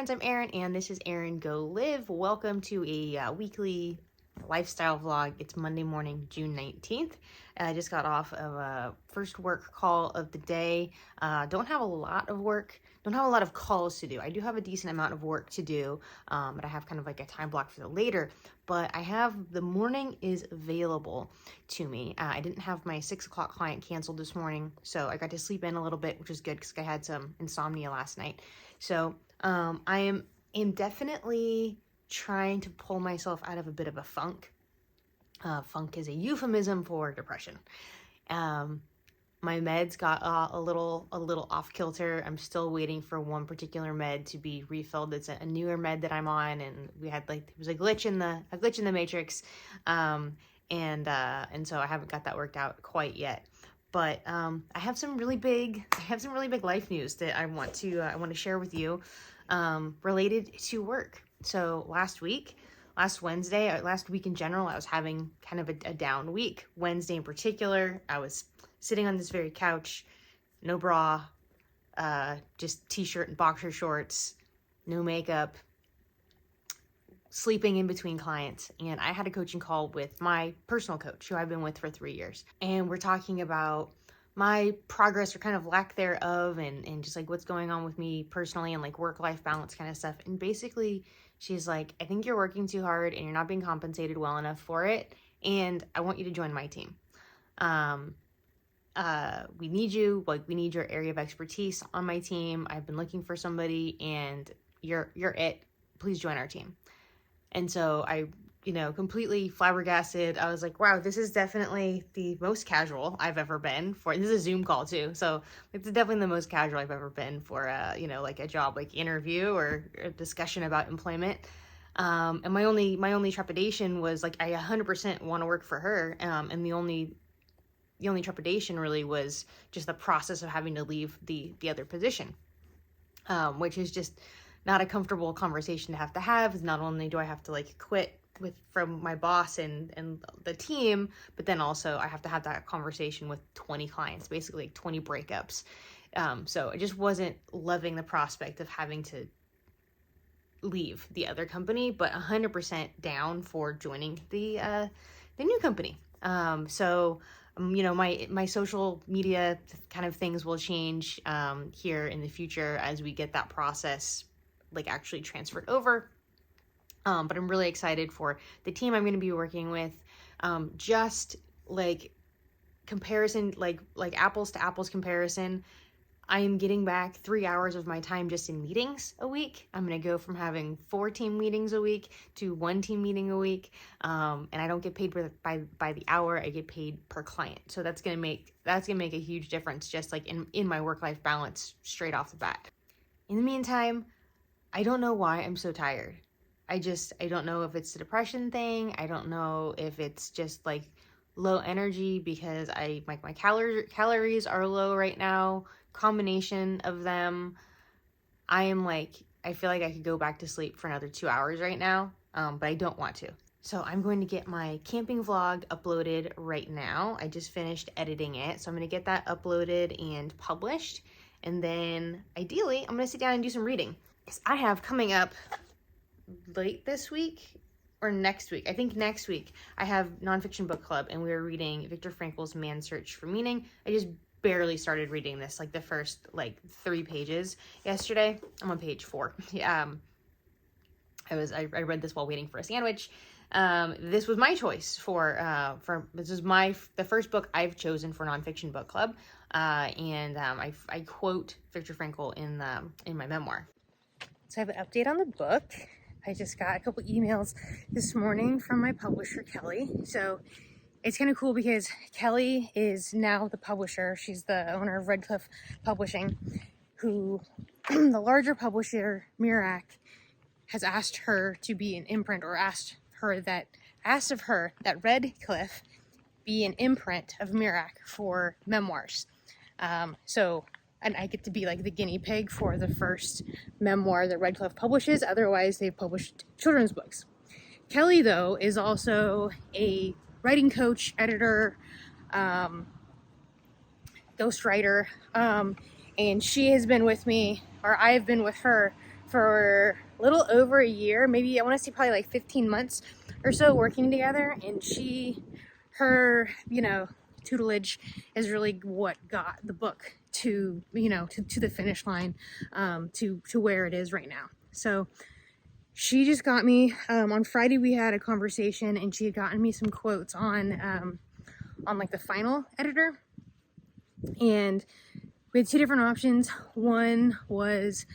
friends, I'm Erin, and this is Erin Go Live. Welcome to a weekly lifestyle vlog. It's Monday morning, June 19th. I just got off of a first work call of the day. Don't have a lot of calls to do. I do have a decent amount of work to do, but I have kind of like a time block for the later. But the morning is available to me. I didn't have my 6 o'clock client canceled this morning, so I got to sleep in a little bit, which is good because I had some insomnia last night. So I am definitely trying to pull myself out of a bit of a funk. Funk is a euphemism for depression. My meds got a little off kilter. I'm still waiting for one particular med to be refilled. It's a newer med that I'm on, and we had there was a glitch in the matrix, and so I haven't got that worked out quite yet. But I have some really big life news that I want to share with you, related to work. So last week in general, I was having kind of a down week. Wednesday in particular, I was sitting on this very couch, no bra, just t-shirt and boxer shorts, no makeup, sleeping in between clients. And I had a coaching call with my personal coach, who I've been with for 3 years. And we're talking about my progress or kind of lack thereof, and just like what's going on with me personally and like work-life balance kind of stuff. And basically she's like, I think you're working too hard and you're not being compensated well enough for it. And I want you to join my team. We need you, we need your area of expertise on my team. I've been looking for somebody and you're it. Please join our team. And so I, completely flabbergasted. I was like, wow, this is definitely the most casual I've ever been for, this is a Zoom call too. So it's definitely the most casual I've ever been for like a job, like interview or a discussion about employment. And my only trepidation was like, I 100% want to work for her. And the only trepidation really was just the process of having to leave the other position, which is just not a comfortable conversation to have. Not only do I have to like quit from my boss and the team, but then also I have to have that conversation with 20 clients, basically like 20 breakups. So I just wasn't loving the prospect of having to leave the other company, but 100% down for joining the new company. So my social media kind of things will change here in the future as we get that process like actually transferred over. But I'm really excited for the team I'm going to be working with. Just like comparison, like apples to apples comparison, I am getting back 3 hours of my time just in meetings a week. I'm going to go from having 4 team meetings a week to 1 team meeting a week. And I don't get paid by the hour. I get paid per client. So that's going to make a huge difference just like in my work-life balance straight off the bat. In the meantime, I don't know why I'm so tired. I don't know if it's the depression thing. I don't know if it's just like low energy because my calories are low right now. Combination of them. I feel like I could go back to sleep for another 2 hours right now, but I don't want to. So I'm going to get my camping vlog uploaded right now. I just finished editing it, so I'm going to get that uploaded and published. And then ideally, I'm going to sit down and do some reading. I have coming up late this week or next week. I think next week I have nonfiction book club, and we're reading Viktor Frankl's Man's Search for Meaning. I just barely started reading this, like the first 3 pages yesterday. I'm on page 4. I read this while waiting for a sandwich. This was my choice the first book I've chosen for nonfiction book club. And I quote Viktor Frankl in my memoir. So I have an update on the book. I just got a couple emails this morning from my publisher, Kelly. So it's kind of cool because Kelly is now the publisher. She's the owner of Redcliffe Publishing, who the larger publisher, Mirac, has asked her to be an imprint, or asked of her that Redcliffe be an imprint of Mirac for memoirs. And I get to be like the guinea pig for the first memoir that Redcliffe publishes. Otherwise, they've published children's books. Kelly, though, is also a writing coach, editor, ghostwriter, and she has been with me, or I've been with her for a little over a year, maybe I want to say probably like 15 months or so working together. And her, tutelage is really what got the book to the finish line, to where it is right now. So she just got me, on Friday we had a conversation, and she had gotten me some quotes on like the final editor, and we had two different options. One was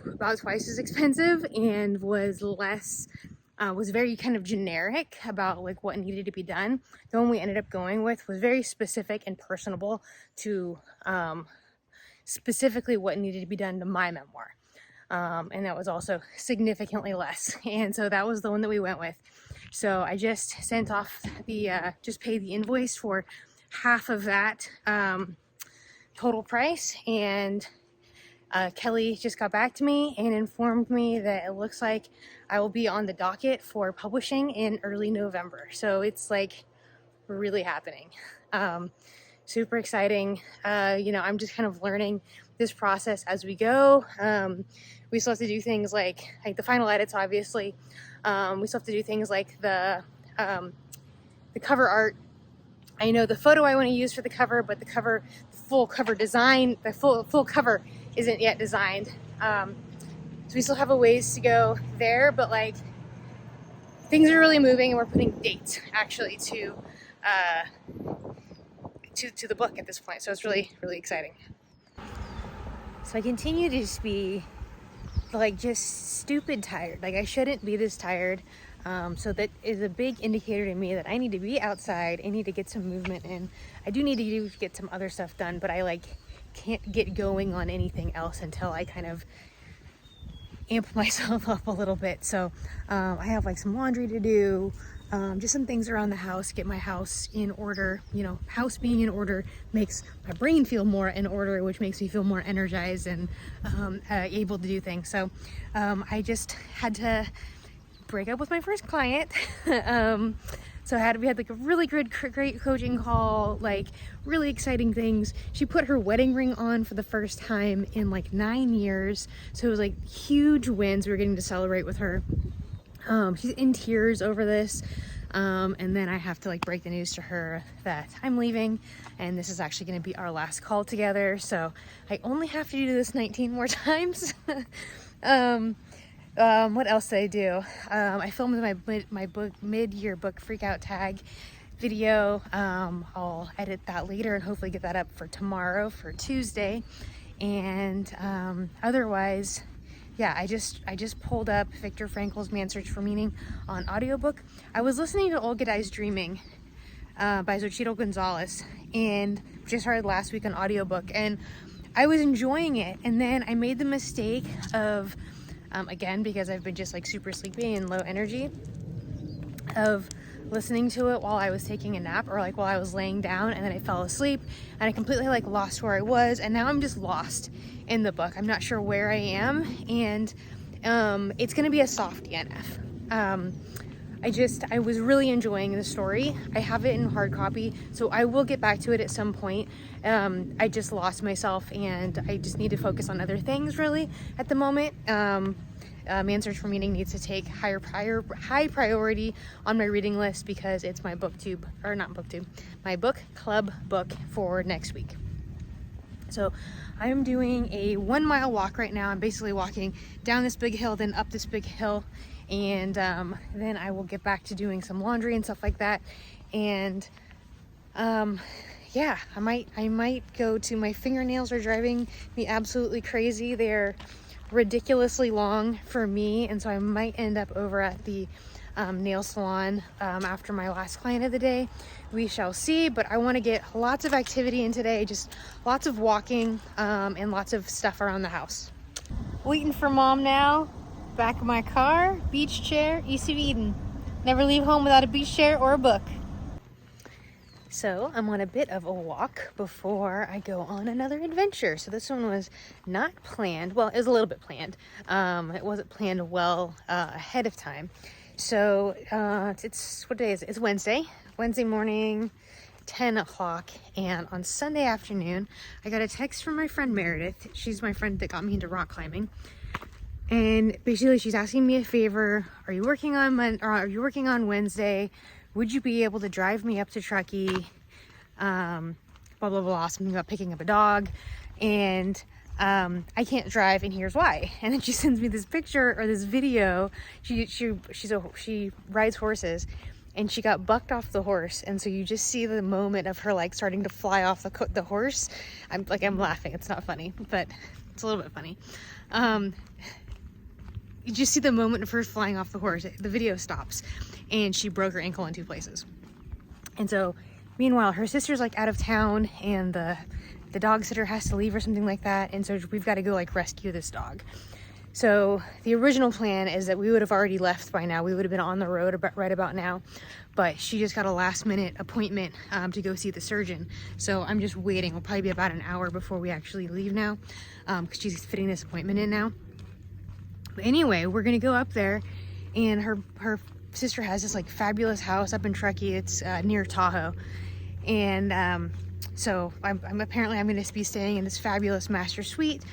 about twice as expensive and was very kind of generic about like what needed to be done. The one we ended up going with was very specific and personable to specifically what needed to be done to my memoir. And that was also significantly less. And so that was the one that we went with. So I just sent off just paid the invoice for half of that total price. And Kelly just got back to me and informed me that it looks like I will be on the docket for publishing in early November. So it's like really happening. Super exciting. I'm just kind of learning this process as we go. We still have to do things like the final edits, obviously. We still have to do things like the cover art. I know the photo I want to use for the cover, but the full cover design, the full cover isn't yet designed. So we still have a ways to go there, but like things are really moving, and we're putting dates actually to the book at this point. So it's really, really exciting. So I continue to just be like just stupid tired. Like I shouldn't be this tired. So that is a big indicator to me that I need to be outside. I need to get some movement in. I do need to get some other stuff done, but I can't get going on anything else until I kind of amp myself up a little bit. So I have like some laundry to do, just some things around the house, get my house in order. House being in order makes my brain feel more in order, which makes me feel more energized and able to do things. So I just had to break up with my first client. So we had like a really great coaching call, like really exciting things. She put her wedding ring on for the first time in like 9 years. So it was like huge wins we were getting to celebrate with her. She's in tears over this. And then I have to like break the news to her that I'm leaving, and this is actually going to be our last call together. So I only have to do this 19 more times. What else did I do? I filmed my mid-year book freakout tag video. I'll edit that later and hopefully get that up for tomorrow, for Tuesday. And otherwise, yeah, I just pulled up Viktor Frankl's Man's Search for Meaning on audiobook. I was listening to Olga Dies Dreaming by Xochitl Gonzalez, and which I started last week on audiobook, and I was enjoying it. And then I made the mistake of again, because I've been just like super sleepy and low energy, of listening to it while I was taking a nap or like while I was laying down, and then I fell asleep and I completely like lost where I was, and now I'm just lost in the book. I'm not sure where I am, and it's gonna be a soft DNF. I was really enjoying the story. I have it in hard copy, so I will get back to it at some point. I just lost myself, and I just need to focus on other things really at the moment. Man's Search for Meaning needs to take high priority on my reading list because it's my my book club book for next week. So I'm doing a 1 mile walk right now. I'm basically walking down this big hill, then up this big hill, and then I will get back to doing some laundry and stuff like that. And yeah, I might go to, my fingernails are driving me absolutely crazy. They're ridiculously long for me, and so I might end up over at the nail salon after my last client of the day. We shall see, but I want to get lots of activity in today, just lots of walking and lots of stuff around the house. Waiting for mom now. Back of my car, beach chair, East of Eden. Never leave home without a beach chair or a book. So I'm on a bit of a walk before I go on another adventure. So this one was not planned. Well, it was a little bit planned. It wasn't planned well ahead of time. So it's what day is it? It's Wednesday morning. 10 o'clock, and on Sunday afternoon, I got a text from my friend Meredith. She's my friend that got me into rock climbing. And basically she's asking me a favor. Are you working on Wednesday? Would you be able to drive me up to Truckee? Blah, blah, blah, something about picking up a dog. And I can't drive, and here's why. And then she sends me this picture or this video. She rides horses, and she got bucked off the horse, and so you just see the moment of her like starting to fly off the horse. I'm laughing. It's not funny, but it's a little bit funny. You just see the moment of her flying off the horse. The video stops, and she broke her ankle in 2 places. And so, meanwhile, her sister's like out of town, and the dog sitter has to leave or something like that. And so we've got to go like rescue this dog. So the original plan is that we would have already left by now. We would have been on the road right about now. But she just got a last minute appointment to go see the surgeon. So I'm just waiting. It'll probably be about an hour before we actually leave now, because she's fitting this appointment in now. But anyway, we're gonna go up there, and her sister has this like fabulous house up in Truckee. It's near Tahoe, and so I'm going to be staying in this fabulous master suite.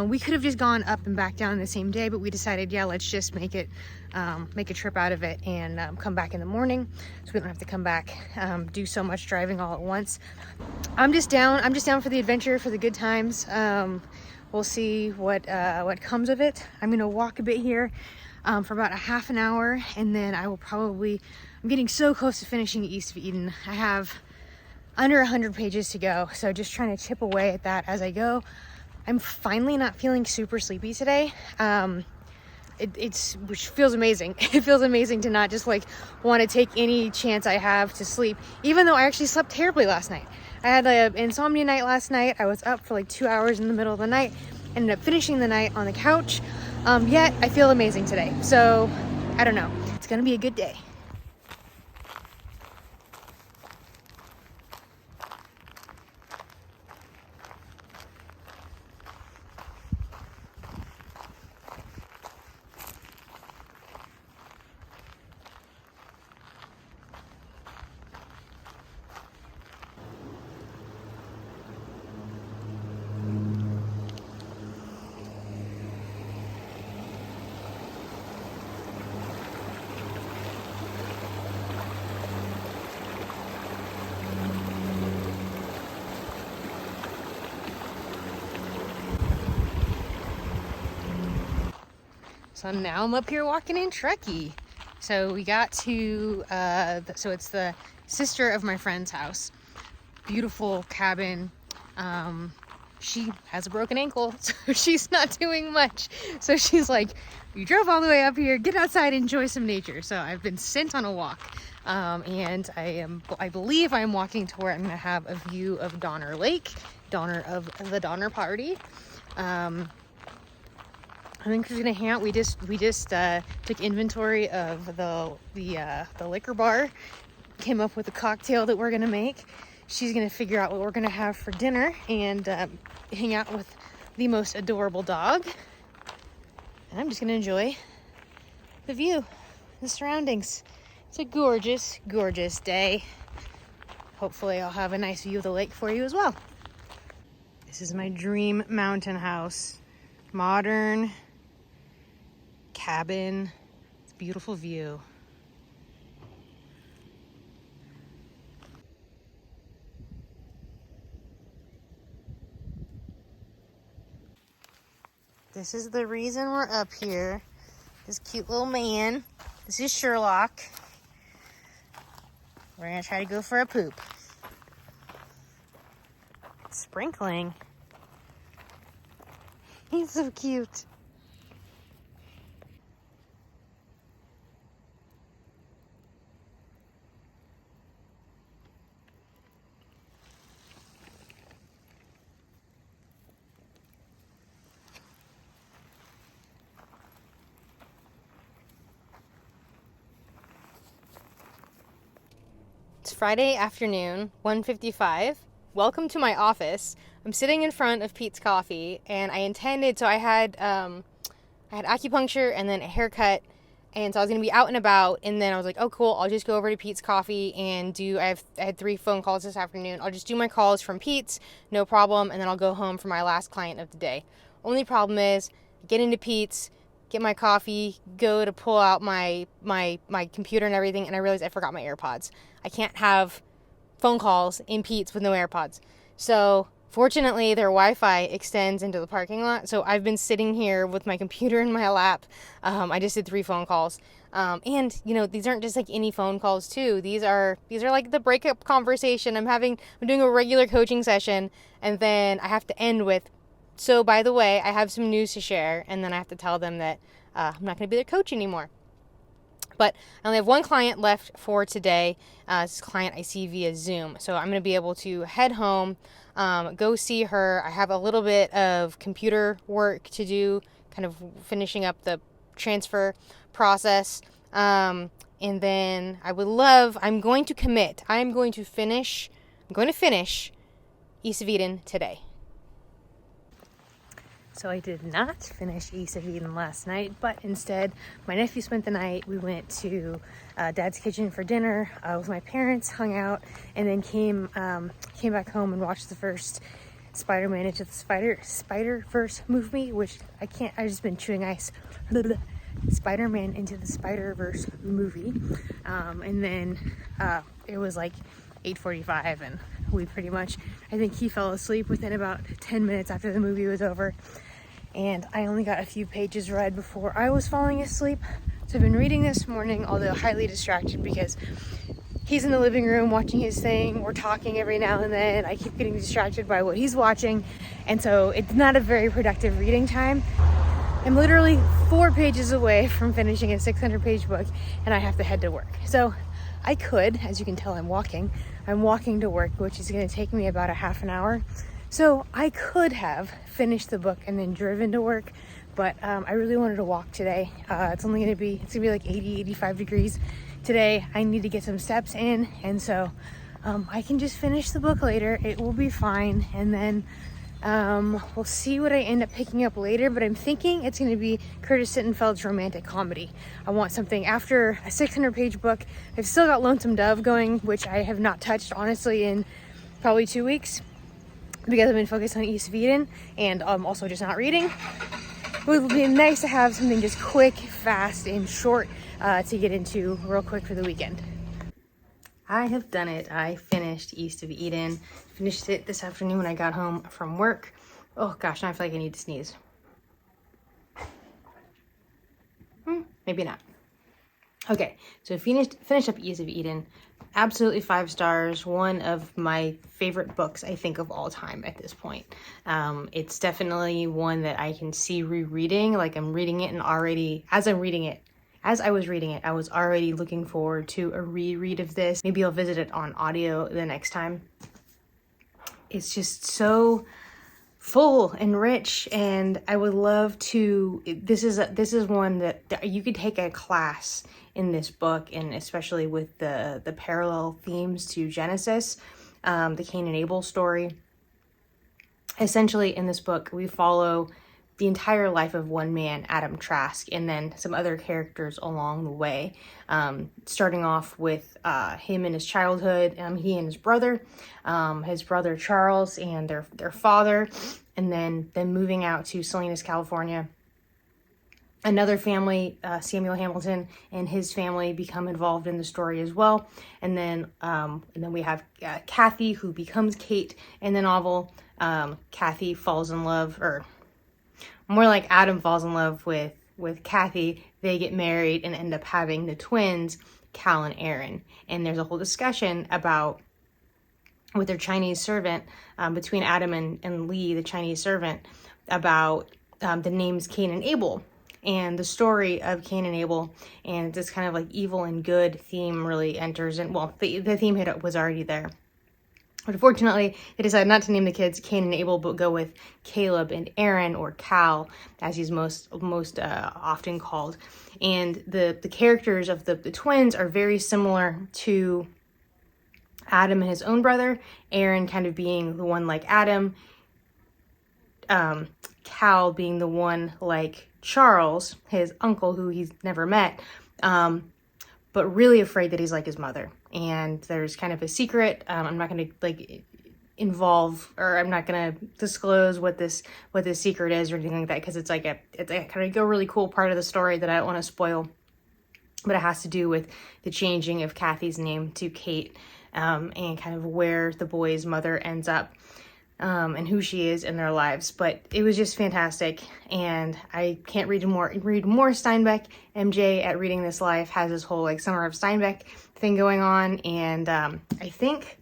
We could have just gone up and back down the same day, but we decided, yeah, let's just make a trip out of it and come back in the morning, so we don't have to come back, do so much driving all at once. I'm just down for the adventure, for the good times. We'll see what comes of it. I'm gonna walk a bit here for about a half an hour, and then I'm getting so close to finishing East of Eden. I have under 100 pages to go, so just trying to chip away at that as I go. I'm finally not feeling super sleepy today, which feels amazing. It feels amazing to not just like want to take any chance I have to sleep, even though I actually slept terribly last night. I had an insomnia night last night. I was up for like 2 hours in the middle of the night, ended up finishing the night on the couch, yet I feel amazing today. So I don't know, it's gonna be a good day. So now I'm up here walking in Truckee. So we got to, so it's the sister of my friend's house. Beautiful cabin. She has a broken ankle, so she's not doing much. So she's like, you drove all the way up here, get outside, enjoy some nature. So I've been sent on a walk. And I believe I'm walking to where I'm gonna have a view of Donner Lake, Donner of the Donner Party. I think we're gonna hang out. We just took inventory of the liquor bar, came up with a cocktail that we're gonna make. She's gonna figure out what we're gonna have for dinner, and hang out with the most adorable dog. And I'm just gonna enjoy the view, the surroundings. It's a gorgeous, gorgeous day. Hopefully I'll have a nice view of the lake for you as well. This is my dream mountain house. Modern cabin. It's a beautiful view. This is the reason we're up here. This cute little man. This is Sherlock. We're gonna try to go for a poop. Sprinkling. He's so cute. It's Friday afternoon, 1:55. Welcome to my office. I'm sitting in front of Pete's Coffee, and I had acupuncture and then a haircut And so I was going to be out and about, and then I was like, oh, cool, I'll just go over to Pete's Coffee and I had 3 phone calls this afternoon. I'll just do my calls from Pete's, no problem, and then I'll go home for my last client of the day. Only problem is, get into Pete's, get my coffee, go to pull out my computer and everything, and I realized I forgot my AirPods. I can't have phone calls in Pete's with no AirPods. So fortunately, their Wi-Fi extends into the parking lot. So I've been sitting here with my computer in my lap. I just did 3 phone calls. And these aren't just like any phone calls too. These are like the breakup conversation. I'm doing a regular coaching session, and then I have to end with, so by the way, I have some news to share. And then I have to tell them that I'm not going to be their coach anymore. But I only have 1 client left for today. This client I see via Zoom. So I'm going to be able to head home, go see her. I have a little bit of computer work to do, kind of finishing up the transfer process. And then I'm going to finish East of Eden today. So I did not finish East of Eden last night, but instead my nephew spent the night. We went to Dad's Kitchen for dinner with my parents, hung out, and then came back home and watched the first Spider-Man Into the Spider-Verse movie, which I've just been chewing ice. Spider-Man Into the Spider-Verse movie. And then it was like 8:45, and I think he fell asleep within about 10 minutes after the movie was over. And I only got a few pages read before I was falling asleep. So I've been reading this morning, although highly distracted because he's in the living room watching his thing. We're talking every now and then. I keep getting distracted by what he's watching. And so it's not a very productive reading time. I'm literally 4 pages away from finishing a 600-page book, and I have to head to work. So I could, as you can tell, I'm walking to work, which is going to take me about a half an hour. So I could have finished the book and then driven to work, but I really wanted to walk today. It's going to be like 80, 85 degrees today. I need to get some steps in, and so I can just finish the book later. It will be fine, and then we'll see what I end up picking up later, but I'm thinking it's going to be Curtis Sittenfeld's romantic comedy. I want something after a 600-page book. I've still got Lonesome Dove going, which I have not touched, honestly, in probably 2 weeks because I've been focused on East of Eden and also just not reading. It would be nice to have something just quick, fast, and short to get into real quick for the weekend. I have done it. I finished East of Eden. Finished it this afternoon when I got home from work. Oh gosh, now I feel like I need to sneeze. Maybe not. Okay, so finished up East of Eden. Absolutely 5 stars. One of my favorite books, I think, of all time at this point. It's definitely one that I can see rereading. Like I'm reading it, and already as I was reading it, I was already looking forward to a reread of this. Maybe I'll visit it on audio the next time. It's just so full and rich, and I would love to, this is one that you could take a class in this book, and especially with the parallel themes to Genesis, the Cain and Abel story. Essentially in this book, we follow the entire life of one man, Adam Trask, and then some other characters along the way. Starting off with him in his childhood, he and his brother Charles and their father, and then moving out to Salinas, California. Another family, Samuel Hamilton and his family, become involved in the story as well. And then we have Kathy, who becomes Kate in the novel. Kathy falls in love, or more like Adam falls in love with Kathy. They get married and end up having the twins, Cal and Aaron. And there's a whole discussion about, with their Chinese servant, between Adam and Lee, the Chinese servant, about the names Cain and Abel and the story of Cain and Abel. And this kind of like evil and good theme really enters in. Well, the theme was already there. But unfortunately, they decided not to name the kids Cain and Abel, but go with Caleb and Aaron, or Cal, as he's most often called. And the characters of the twins are very similar to Adam and his own brother. Aaron kind of being the one like Adam, Cal being the one like Charles, his uncle, who he's never met, but really afraid that he's like his mother. And there's kind of a secret. I'm not going to like involve, or I'm not going to disclose what this secret is or anything like that, because it's a kind of a really cool part of the story that I don't want to spoil. But it has to do with the changing of Kathy's name to Kate, and kind of where the boy's mother ends up, and who she is in their lives. But it was just fantastic, and I can't read more Steinbeck. MJ at Reading This Life has this whole like Summer of Steinbeck thing going on, and I think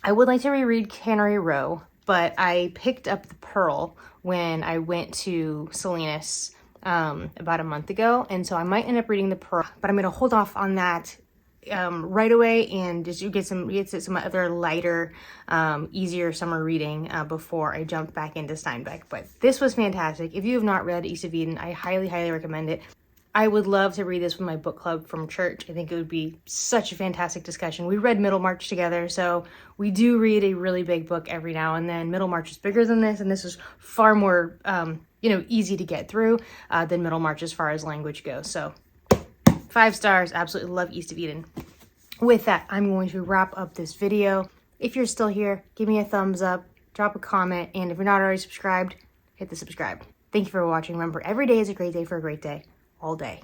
I would like to reread Cannery Row, but I picked up The Pearl when I went to Salinas about a month ago, and so I might end up reading The Pearl, but I'm going to hold off on that right away and just get some other lighter, easier summer reading before I jump back into Steinbeck. But this was fantastic. If you have not read East of Eden, I highly recommend it. I would love to read this with my book club from church. I think it would be such a fantastic discussion. We read Middlemarch together, so we do read a really big book every now and then. Middlemarch is bigger than this, and this is far more easy to get through than Middlemarch as far as language goes. So 5 stars, absolutely love East of Eden. With that, I'm going to wrap up this video. If you're still here, give me a thumbs up, drop a comment, and if you're not already subscribed, hit the subscribe. Thank you for watching. Remember, every day is a great day for a great day, all day.